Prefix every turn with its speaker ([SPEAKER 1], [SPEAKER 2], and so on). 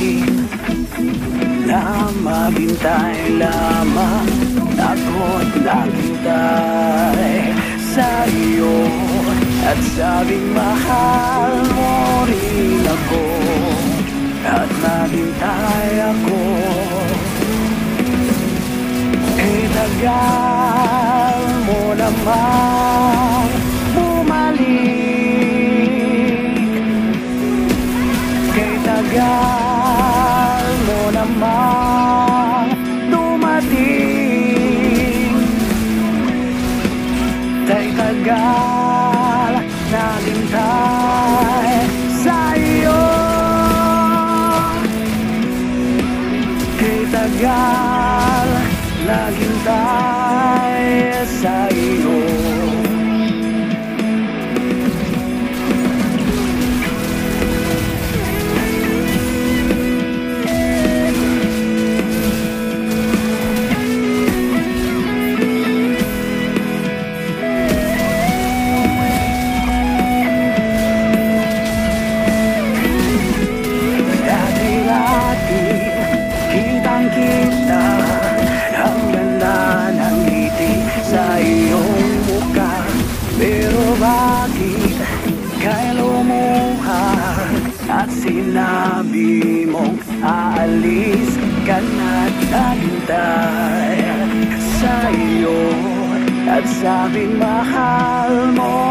[SPEAKER 1] akin na maghintay lamang. Ako't naghintay sa iyo at sabing mahal mo rin ako, at naghintay ako. Tagal mo naman bumalik, kay tagal mo naman dumating, kay tagal naghintay sa iyo, kay tagal naghintay sa iyo. Dati-dati kitang-kita ang ganda ng ngiti sa iyong muka, pero bakit kaya lumuha at sinabi mong aalis ka na't naghintay sa iyo at sabing mahal mo?